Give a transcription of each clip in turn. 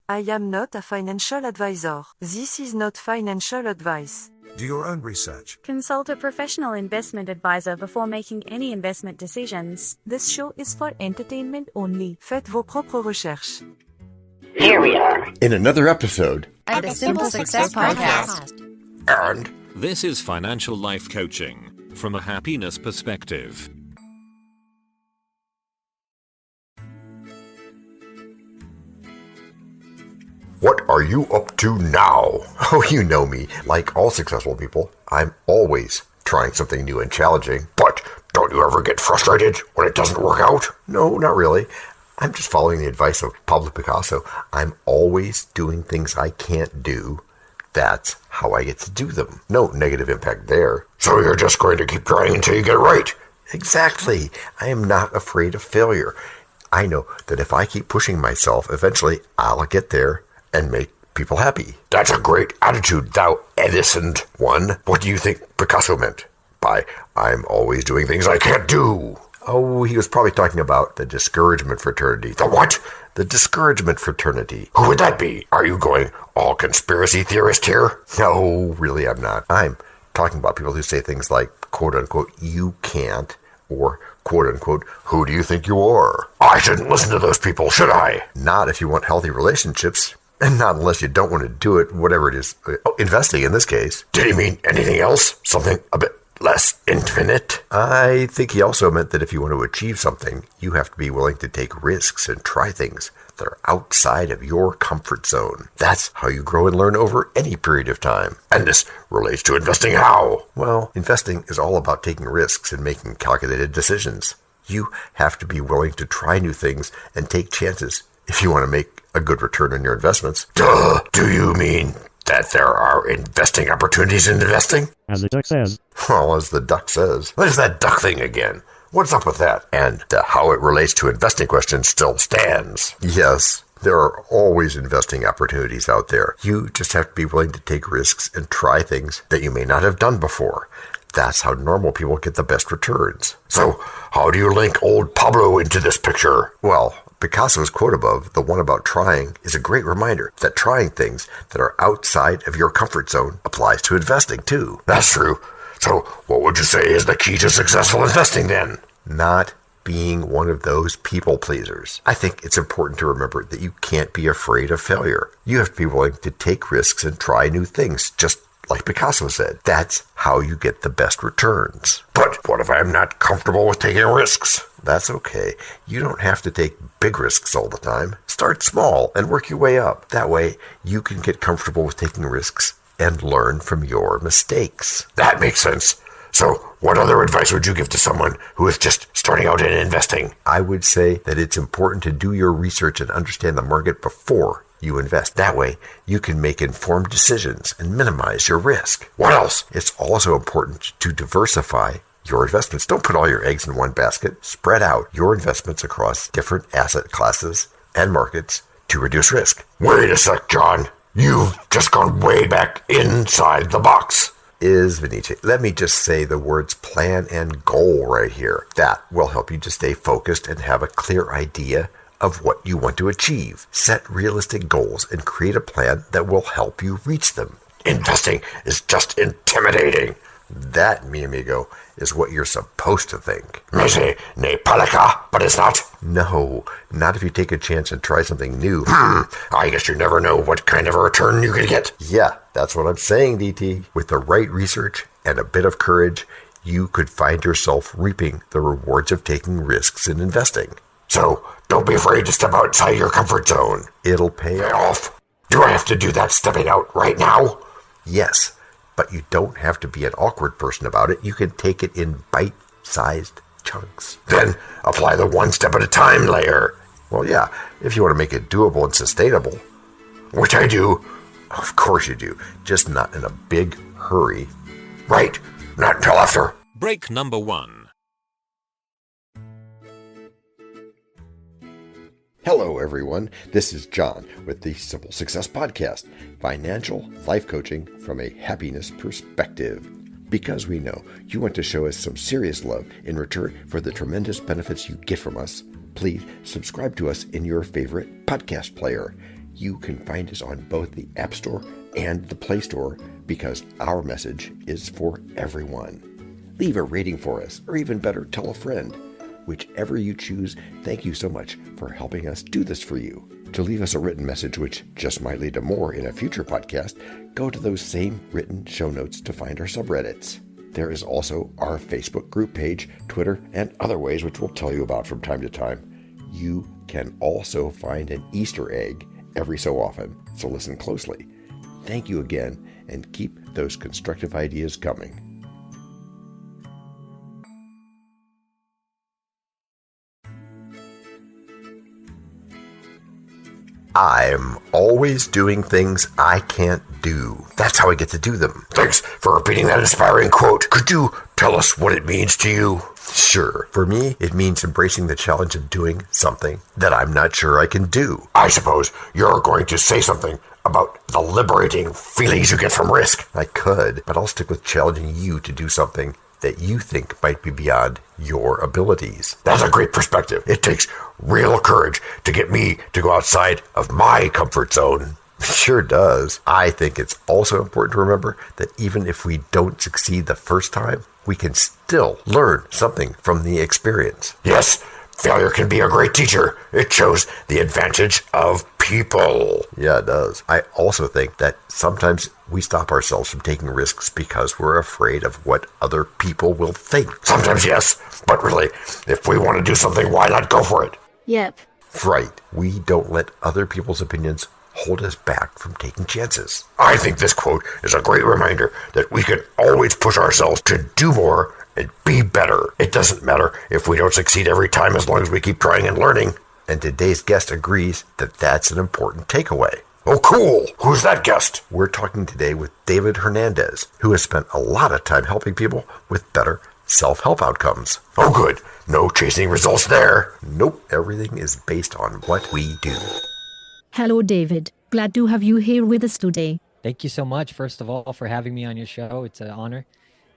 I am not a financial advisor. This is not financial advice. Do your own research. Consult a professional investment advisor before making any investment decisions. This show is for entertainment only. Faites vos propres recherches. Here we are in another episode of the Simple Success Podcast. And this is financial life coaching from a happiness perspective. what are you up to now? Oh, you know me. Like all successful people, I'm always trying something new and challenging. But don't you ever get frustrated when it doesn't work out? No, not really. I'm just following the advice of Pablo Picasso. I'm always doing things I can't do. That's how I get to do them. No negative impact there. So you're just going to keep trying until you get it right. Exactly. I am not afraid of failure. I know that if I keep pushing myself, eventually I'll get there and make people happy. That's a great attitude, thou Edison one. What do you think Picasso meant by I'm always doing things I can't do? Oh, he was probably talking about the discouragement fraternity. The what? The discouragement fraternity. Who would that be? Are you going all conspiracy theorist here? No, really I'm not. I'm talking about people who say things like, quote unquote, you can't, or quote unquote, who do you think you are? I shouldn't listen to those people, should I? Not if you want healthy relationships. And not unless you don't want to do it, whatever it is. Investing in this case. Did he mean anything else? Something a bit less infinite? I think he also meant that if you want to achieve something, you have to be willing to take risks and try things that are outside of your comfort zone. That's how you grow and learn over any period of time. And this relates to investing how? Well, investing is all about taking risks and making calculated decisions. You have to be willing to try new things and take chances if you want to make a good return on your investments. Duh! Do you mean that there are investing opportunities in investing? As the duck says. Well, as the duck says. What is that duck thing again? What's up with that? And how it relates to investing question still stands. Yes, there are always investing opportunities out there. You just have to be willing to take risks and try things that you may not have done before. That's how normal people get the best returns. So, how do you link old Pablo into this picture? Well, Picasso's quote above, the one about trying, is a great reminder that trying things that are outside of your comfort zone applies to investing too. That's true. So what would you say is the key to successful investing then? Not being one of those people pleasers. I think it's important to remember that you can't be afraid of failure. You have to be willing to take risks and try new things, just like Picasso said. That's how you get the best returns. But what if I'm not comfortable with taking risks? That's okay. You don't have to take big risks all the time. Start small and work your way up. That way, you can get comfortable with taking risks and learn from your mistakes. That makes sense. So, what other advice would you give to someone who is just starting out in investing? I would say that it's important to do your research and understand the market before you invest. That way, you can make informed decisions and minimize your risk. What else? It's also important to diversify your investments. Don't put all your eggs in one basket. Spread out your investments across different asset classes and markets to reduce risk. Wait a sec, John. You've just gone way back inside the box. Vinici. Let me just say the words plan and goal right here. That will help you to stay focused and have a clear idea of what you want to achieve. Set realistic goals and create a plan that will help you reach them. Investing is just intimidating. That, mi amigo, is what you're supposed to think. Mese ne palika, but it's not. No, not if you take a chance and try something new. I guess you never know what kind of a return you could get. Yeah, that's what I'm saying, DT. With the right research and a bit of courage, you could find yourself reaping the rewards of taking risks in investing. So, don't be afraid to step outside your comfort zone. It'll pay off. Do I have to do that stepping out right now? Yes. But you don't have to be an awkward person about it. You can take it in bite-sized chunks. Then apply the one step at a time layer. Well, yeah, if you want to make it doable and sustainable. Which I do. Of course you do. Just not in a big hurry. Right. Not until after. Break number 1. Hello, everyone. This is John with the Simple Success Podcast, financial life coaching from a happiness perspective. Because we know you want to show us some serious love in return for the tremendous benefits you get from us, please subscribe to us in your favorite podcast player. You can find us on both the App Store and the Play Store because our message is for everyone. Leave a rating for us, or even better, tell a friend. Whichever you choose, thank you so much for helping us do this for you. To leave us a written message, which just might lead to more in a future podcast, go to those same written show notes to find our subreddits. There is also our Facebook group page, Twitter, and other ways which we'll tell you about from time to time. You can also find an Easter egg every so often, so listen closely. Thank you again, and keep those constructive ideas coming. I'm always doing things I can't do. That's how I get to do them. Thanks for repeating that inspiring quote. Could you tell us what it means to you? Sure. For me, it means embracing the challenge of doing something that I'm not sure I can do. I suppose you're going to say something about the liberating feelings you get from risk. I could, but I'll stick with challenging you to do something that you think might be beyond your abilities. That's a great perspective. It takes real courage to get me to go outside of my comfort zone. It sure does. I think it's also important to remember that even if we don't succeed the first time, we can still learn something from the experience. Yes, failure can be a great teacher. It shows the advantage of people. Yeah, it does. I also think that sometimes we stop ourselves from taking risks because we're afraid of what other people will think. Sometimes yes, but really, if we want to do something, why not go for it? Yep. Right. We don't let other people's opinions hold us back from taking chances. I think this quote is a great reminder that we can always push ourselves to do more and be better. It doesn't matter if we don't succeed every time as long as we keep trying and learning. And today's guest agrees that that's an important takeaway. Oh, cool. Who's that guest? We're talking today with David Hernandez, who has spent a lot of time helping people with better self-help outcomes. Oh, good. No chasing results there. Nope. Everything is based on what we do. Hello, David. Glad to have you here with us today. Thank you so much, first of all, for having me on your show. It's an honor.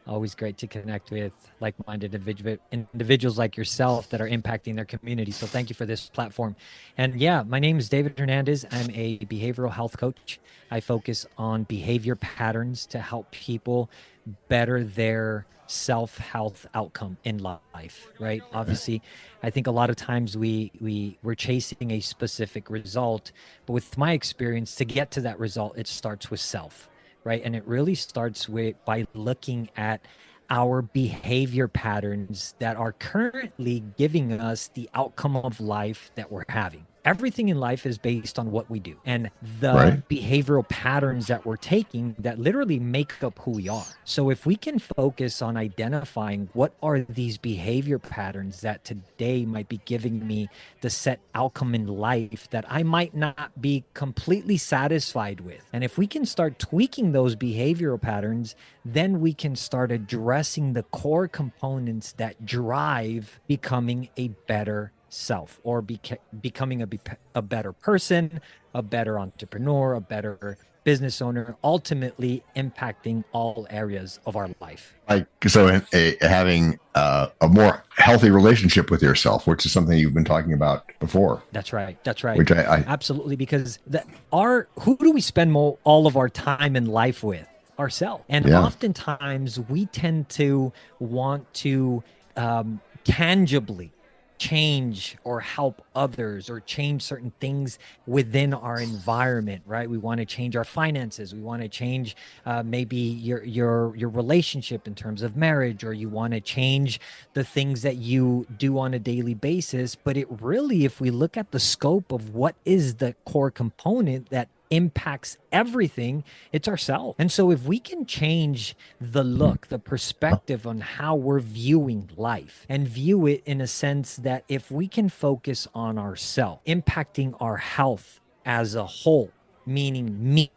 Always great to connect with like-minded individuals like yourself that are impacting their community. So thank you for this platform. And yeah, my name is David Hernandez. I'm a behavioral health coach. I focus on behavior patterns to help people better their self-health outcome in life, right? Obviously, I think a lot of times we're chasing a specific result, but with my experience, to get to that result, it starts with self. Right. And it really starts by looking at our behavior patterns that are currently giving us the outcome of life that we're having. Everything in life is based on what we do and the behavioral patterns that we're taking that literally make up who we are. So if we can focus on identifying what are these behavior patterns that today might be giving me the set outcome in life that I might not be completely satisfied with. And if we can start tweaking those behavioral patterns, then we can start addressing the core components that drive becoming a better self or becoming a better person, a better entrepreneur, a better business owner, ultimately impacting all areas of our life. Having a more healthy relationship with yourself, which is something you've been talking about before. That's right. Which I absolutely, because who do we spend all of our time in life with? Ourselves. And oftentimes we tend to want to tangibly change or help others or change certain things within our environment, right? We want to change our finances. We want to change maybe your relationship in terms of marriage, or you want to change the things that you do on a daily basis. But it really, if we look at the scope of what is the core component that impacts everything, it's ourselves. And so if we can change the look, the perspective on how we're viewing life and view it in a sense that if we can focus on ourselves, impacting our health as a whole, meaning me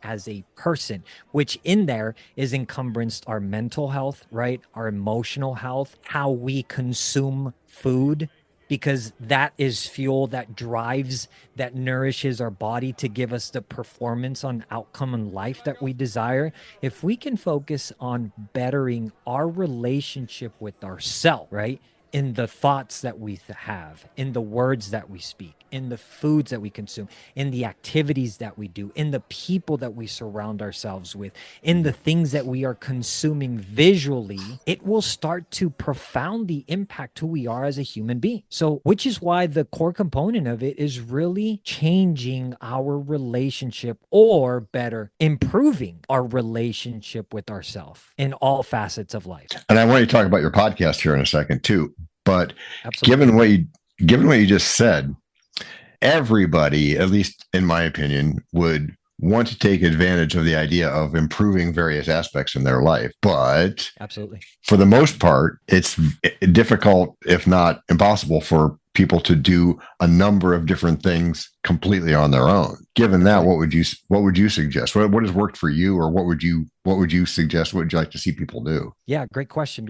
as a person, which in there is encompassed our mental health, right? Our emotional health, how we consume food, because that is fuel that drives, that nourishes our body to give us the performance on outcome in life that we desire. If we can focus on bettering our relationship with ourselves, right? in the thoughts that we have, in the words that we speak, in the foods that we consume, in the activities that we do, in the people that we surround ourselves with, in the things that we are consuming visually, it will start to profoundly impact who we are as a human being. So, which is why the core component of it is really changing our relationship, or better, improving our relationship with ourselves in all facets of life. And I want you to talk about your podcast here in a second too. But Absolutely. given what you just said, everybody, at least in my opinion, would want to take advantage of the idea of improving various aspects in their life. But absolutely, for the most part, it's difficult, if not impossible, for people to do a number of different things completely on their own. Given that, what would you suggest? What has worked for you, or what would you suggest? What would you like to see people do? Yeah, great question.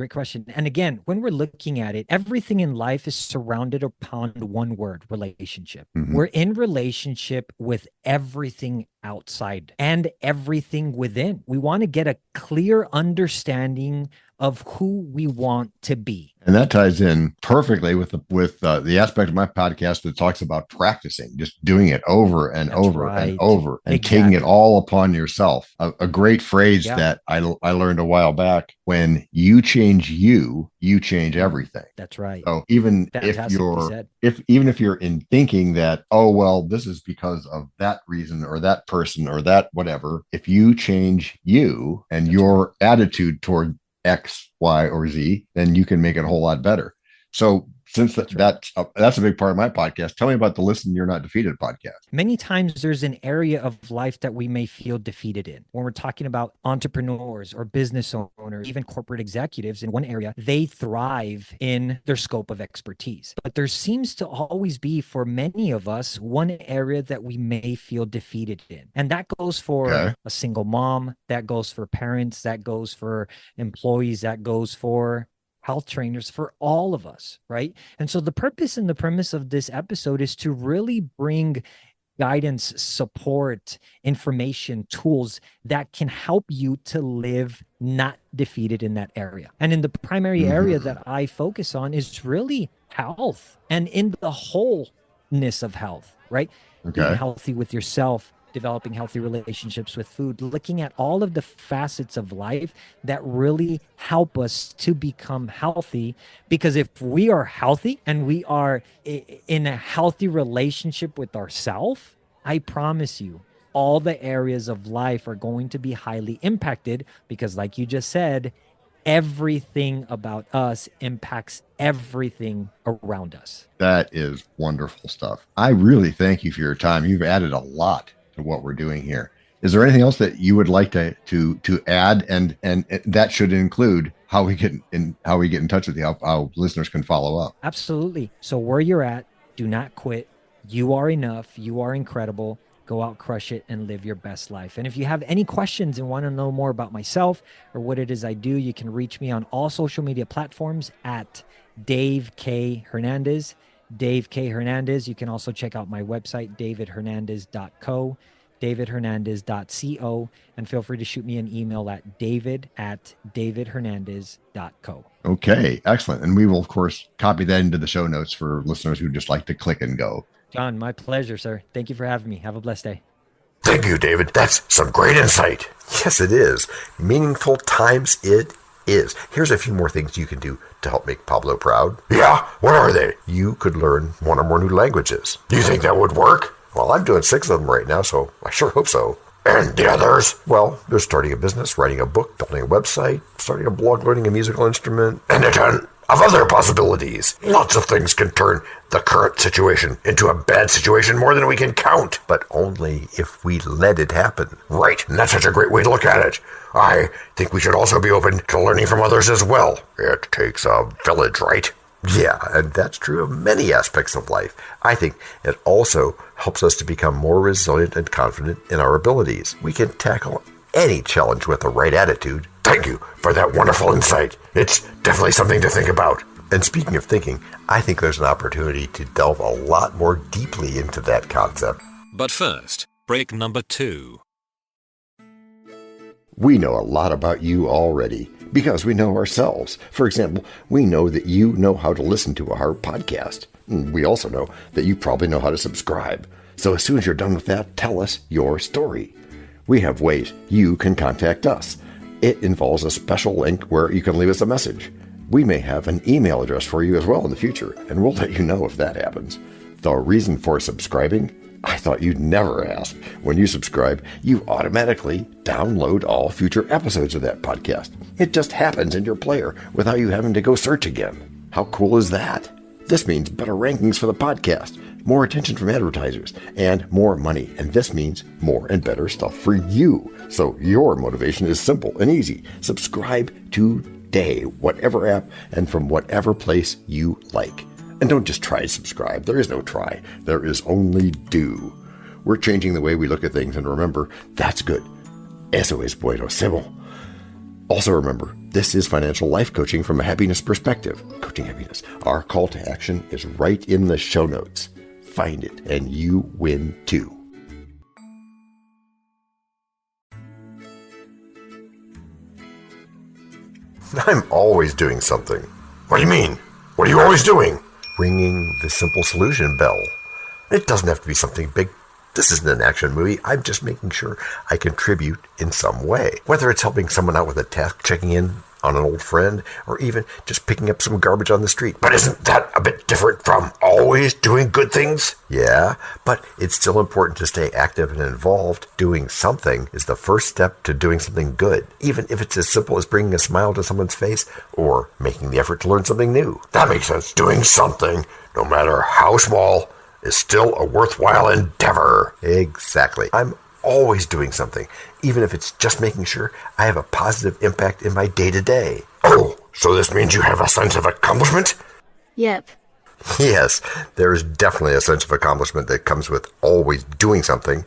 And again, when we're looking at it, everything in life is surrounded upon one word: relationship. Mm-hmm. We're in relationship with everything outside and everything within. We want to get a clear understanding of who we want to be. And that ties in perfectly with the aspect of my podcast that talks about practicing, just doing it over and That's over right. and over, and Exactly. taking it all upon yourself. A great phrase that I learned a while back: when you change you change everything. That's right. So even Fantastically said. if you're in thinking that, oh, well, this is because of that reason or that person or that whatever, if you change you and your attitude toward X, Y, or Z, then you can make it a whole lot better. So since that's a big part of my podcast, tell me about the Listen You're Not Defeated podcast. Many times there's an area of life that we may feel defeated in. When we're talking about entrepreneurs or business owners, even corporate executives in one area, they thrive in their scope of expertise. But there seems to always be, for many of us, one area that we may feel defeated in. And that goes for a single mom, that goes for parents, that goes for employees, that goes for health trainers, for all of us, right? And so the purpose and the premise of this episode is to really bring guidance, support, information, tools that can help you to live not defeated in that area. And in the primary area that I focus on is really health, and in the wholeness of health, right? Being healthy with yourself, developing healthy relationships with food, looking at all of the facets of life that really help us to become healthy. Because if we are healthy and we are in a healthy relationship with ourselves, I promise you, all the areas of life are going to be highly impacted, because like you just said, everything about us impacts everything around us. That is wonderful stuff. I really thank you for your time. You've added a lot to what we're doing here. Is there anything else that you would like to add, and that should include how we get in touch with you, how listeners can follow up? Absolutely. So where you're at, do not quit. You are enough. You are incredible. Go out, crush it, and live your best life. And if you have any questions and want to know more about myself or what it is I do, you can reach me on all social media platforms at Dave K. Hernandez. Dave K. Hernandez. You can also check out my website, davidhernandez.co, davidhernandez.co, and feel free to shoot me an email at david@davidhernandez.co. Okay, excellent. And we will, of course, copy that into the show notes for listeners who just like to click and go. John, my pleasure, sir. Thank you for having me. Have a blessed day. Thank you, David. That's some great insight. Yes, it is. Meaningful times it is. Here's a few more things you can do to help make Pablo proud. Yeah, what are they? You could learn one or more new languages. Do you think that would work? Well, I'm doing 6 of them right now, so I sure hope so. And the others? Well, there's starting a business, writing a book, building a website, starting a blog, learning a musical instrument, and a ton of other possibilities. Lots of things can turn the current situation into a bad situation more than we can count, but only if we let it happen. Right, and that's such a great way to look at it. I think we should also be open to learning from others as well. It takes a village, right? Yeah, and that's true of many aspects of life. I think it also helps us to become more resilient and confident in our abilities. We can tackle any challenge with the right attitude. Thank you for that wonderful insight. It's definitely something to think about. And speaking of thinking, I think there's an opportunity to delve a lot more deeply into that concept. But first, break number 2. We know a lot about you already because we know ourselves. For example, we know that you know how to listen to our podcast. We also know that you probably know how to subscribe. So as soon as you're done with that, tell us your story. We have ways you can contact us. It involves a special link where you can leave us a message. We may have an email address for you as well in the future, and we'll let you know if that happens. The reason for subscribing? I thought you'd never ask. When you subscribe, you automatically download all future episodes of that podcast. It just happens in your player without you having to go search again. How cool is that? This means better rankings for the podcast, more attention from advertisers, and more money. And this means more and better stuff for you. So your motivation is simple and easy. Subscribe today, whatever app and from whatever place you like. And don't just try to subscribe. There is no try. There is only do. We're changing the way we look at things, and remember, that's good. Eso es buenísimo. Also remember, this is financial life coaching from a happiness perspective. Coaching happiness. Our call to action is right in the show notes. Find it, and you win too. I'm always doing something. What do you mean? What are you always doing? Ringing the simple solution bell. It doesn't have to be something big. This isn't an action movie. I'm just making sure I contribute in some way. Whether it's helping someone out with a task, checking in on an old friend, or even just picking up some garbage on the street. But isn't that a bit different from always doing good things? Yeah, but it's still important to stay active and involved. Doing something is the first step to doing something good, even if it's as simple as bringing a smile to someone's face or making the effort to learn something new. That makes sense. Doing something, no matter how small, is still a worthwhile endeavor. Exactly. I'm always doing something, even if it's just making sure I have a positive impact in my day-to-day. Oh, so this means you have a sense of accomplishment? Yep. Yes, there's definitely a sense of accomplishment that comes with always doing something.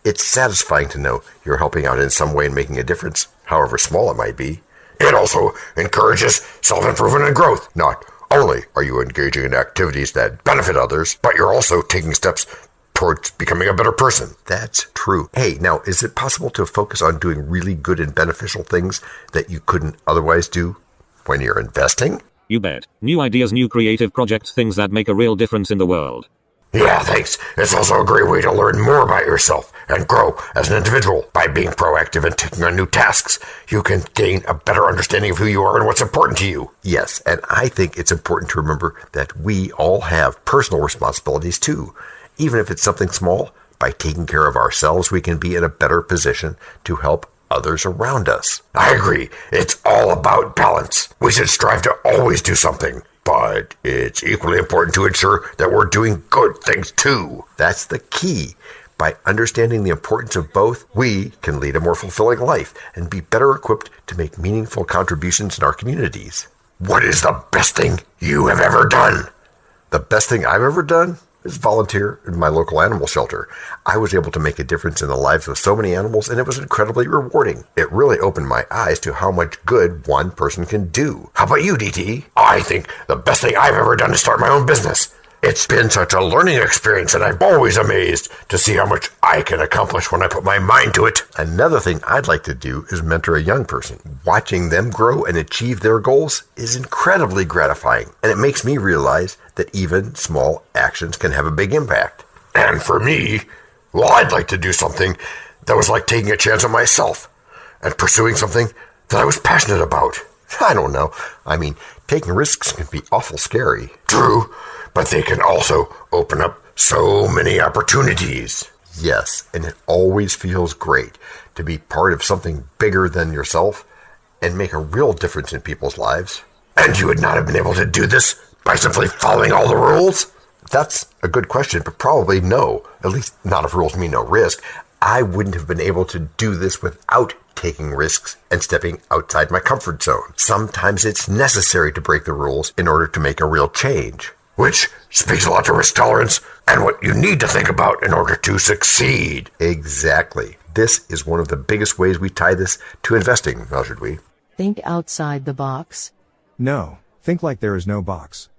It's satisfying to know you're helping out in some way and making a difference, however small it might be. It also encourages self-improvement and growth. Not only are you engaging in activities that benefit others, but you're also taking steps towards becoming a better person. That's true. Hey, now, is it possible to focus on doing really good and beneficial things that you couldn't otherwise do when you're investing? You bet. New ideas, new creative projects, things that make a real difference in the world. Yeah, thanks. It's also a great way to learn more about yourself and grow as an individual. By being proactive and taking on new tasks, you can gain a better understanding of who you are and what's important to you. Yes, and I think it's important to remember that we all have personal responsibilities too. Even if it's something small, by taking care of ourselves, we can be in a better position to help others around us. I agree. It's all about balance. We should strive to always do something, but it's equally important to ensure that we're doing good things too. That's the key. By understanding the importance of both, we can lead a more fulfilling life and be better equipped to make meaningful contributions in our communities. What is the best thing you have ever done? The best thing I've ever done is volunteer in my local animal shelter. I was able to make a difference in the lives of so many animals, and it was incredibly rewarding. It really opened my eyes to how much good one person can do. How about you, DT? I think the best thing I've ever done is start my own business. It's been such a learning experience, and I'm always amazed to see how much I can accomplish when I put my mind to it. Another thing I'd like to do is mentor a young person. Watching them grow and achieve their goals is incredibly gratifying, and it makes me realize that even small actions can have a big impact. And for me, well, I'd like to do something that was like taking a chance on myself and pursuing something that I was passionate about. I don't know. I mean, taking risks can be awful scary. True. But they can also open up so many opportunities. Yes, and it always feels great to be part of something bigger than yourself and make a real difference in people's lives. And you would not have been able to do this by simply following all the rules? That's a good question, but probably no. At least not if rules mean no risk. I wouldn't have been able to do this without taking risks and stepping outside my comfort zone. Sometimes it's necessary to break the rules in order to make a real change. Which speaks a lot to risk tolerance and what you need to think about in order to succeed. Exactly. This is one of the biggest ways we tie this to investing, now should we? Think outside the box? No. Think like there is no box.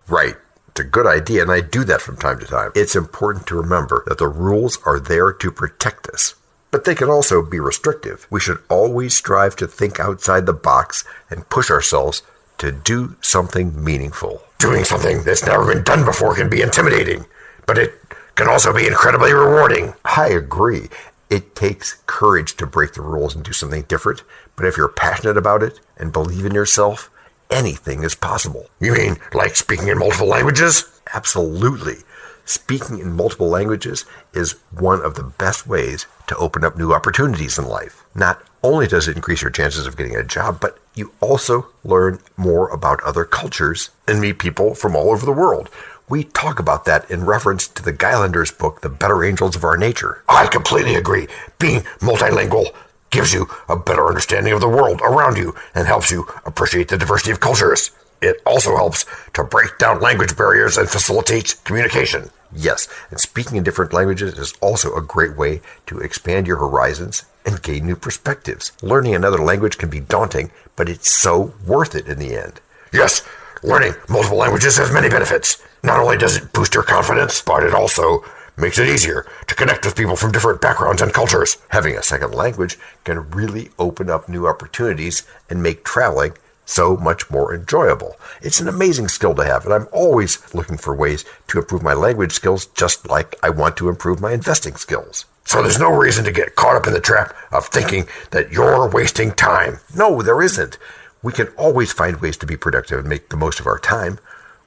Right. It's a good idea, and I do that from time to time. It's important to remember that the rules are there to protect us, but they can also be restrictive. We should always strive to think outside the box and push ourselves to do something meaningful. Doing something that's never been done before can be intimidating, but it can also be incredibly rewarding. I agree. It takes courage to break the rules and do something different, but if you're passionate about it and believe in yourself, anything is possible. You mean like speaking in multiple languages? Absolutely. Speaking in multiple languages is one of the best ways to open up new opportunities in life. Not only does it increase your chances of getting a job, but you also learn more about other cultures and meet people from all over the world. We talk about that in reference to the Guylander's book, The Better Angels of Our Nature. I completely agree. Being multilingual gives you a better understanding of the world around you and helps you appreciate the diversity of cultures. It also helps to break down language barriers and facilitates communication. Yes, and speaking in different languages is also a great way to expand your horizons and gain new perspectives. Learning another language can be daunting, but it's so worth it in the end. Yes, learning multiple languages has many benefits. Not only does it boost your confidence, but it also makes it easier to connect with people from different backgrounds and cultures. Having a second language can really open up new opportunities and make traveling so much more enjoyable. It's an amazing skill to have, and I'm always looking for ways to improve my language skills, just like I want to improve my investing skills. So there's no reason to get caught up in the trap of thinking that you're wasting time. No, there isn't. We can always find ways to be productive and make the most of our time.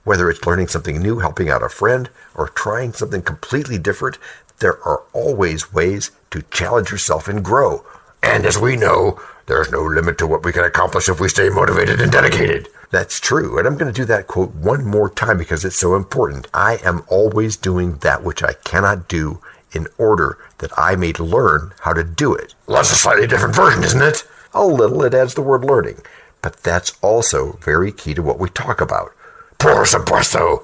Whether it's learning something new, helping out a friend, or trying something completely different, there are always ways to challenge yourself and grow. And as we know, there's no limit to what we can accomplish if we stay motivated and dedicated. That's true, and I'm going to do that quote one more time because it's so important. I am always doing that which I cannot do in order that I may learn how to do it. Well, that's a slightly different version, isn't it? A little, it adds the word learning. But that's also very key to what we talk about. Por supuesto!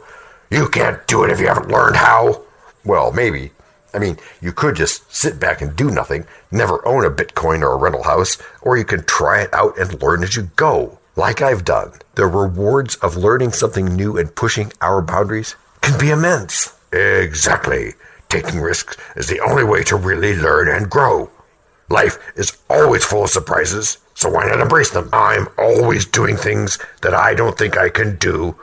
You can't do it if you haven't learned how. Well, maybe. I mean, you could just sit back and do nothing, never own a Bitcoin or a rental house, or you can try it out and learn as you go, like I've done. The rewards of learning something new and pushing our boundaries can be immense. Exactly. Taking risks is the only way to really learn and grow. Life is always full of surprises, so why not embrace them? I'm always doing things that I don't think I can do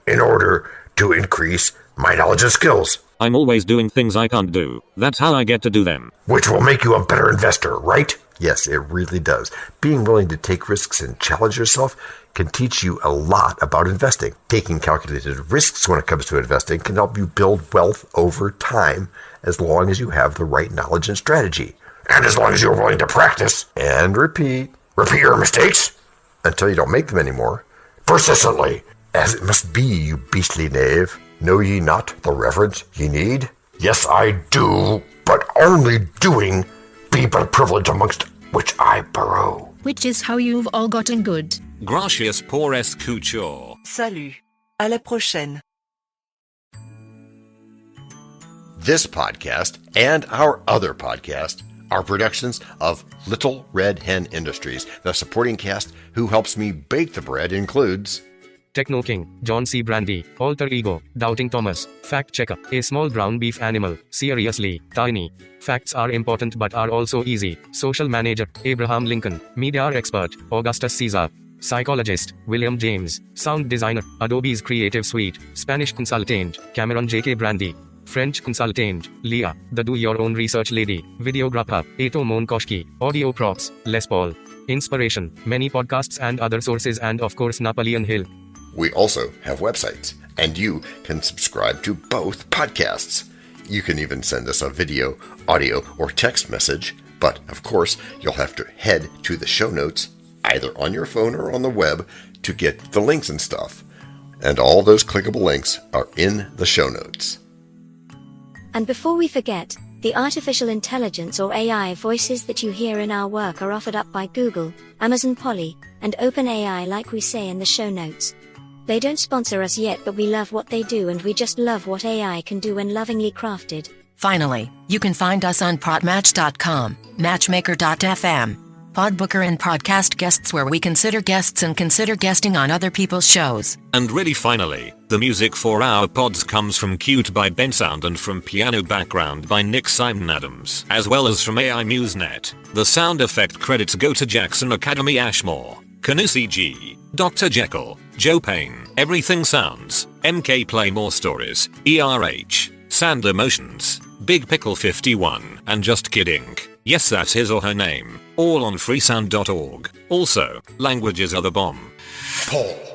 in order to increase my knowledge and skills. I'm always doing things I can't do. That's how I get to do them. Which will make you a better investor, right? Yes, it really does. Being willing to take risks and challenge yourself can teach you a lot about investing. Taking calculated risks when it comes to investing can help you build wealth over time as long as you have the right knowledge and strategy. And as long as you're willing to practice and repeat your mistakes until you don't make them anymore, persistently, as it must be, you beastly knave. Know ye not the reverence ye need? Yes, I do, but only doing be but a privilege amongst which I burrow. Which is how you've all gotten good. Gracias por escuchar. Salut. À la prochaine. This podcast and our other podcast are productions of Little Red Hen Industries. The supporting cast who helps me bake the bread includes Techno King, John C. Brandy, Alter Ego, Doubting Thomas, Fact Checker, A Small Brown Beef Animal, Seriously, Tiny. Facts are important but are also easy. Social Manager, Abraham Lincoln, Media Expert, Augustus Caesar. Psychologist, William James. Sound Designer, Adobe's Creative Suite. Spanish Consultant, Cameron J.K. Brandy. French Consultant, Leah, the Do-Your-Own Research Lady. Videographer, Eto Monkoshki. Audio Props, Les Paul. Inspiration, many podcasts and other sources, and of course Napoleon Hill. We also have websites, and you can subscribe to both podcasts. You can even send us a video, audio, or text message, but of course, you'll have to head to the show notes, either on your phone or on the web, to get the links and stuff. And all those clickable links are in the show notes. And before we forget, the artificial intelligence or AI voices that you hear in our work are offered up by Google, Amazon Polly, and OpenAI, like we say in the show notes. They don't sponsor us yet, but we love what they do, and we just love what AI can do when lovingly crafted. Finally, you can find us on Podmatch.com, Matchmaker.fm, Podbooker and Podcast Guests, where we consider guests and consider guesting on other people's shows. And really finally, the music for our pods comes from Cute by Ben Sound and from Piano Background by Nick Simon Adams, as well as from AI MuseNet. The sound effect credits go to Jackson Academy Ashmore, Canusi G, Dr. Jekyll, Joe Payne, Everything Sounds, MK Play More Stories, ERH, Sand Emotions, Big Pickle 51, and Just Kidding. Yes, that's his or her name. All on freesound.org. Also, languages are the bomb. Paul.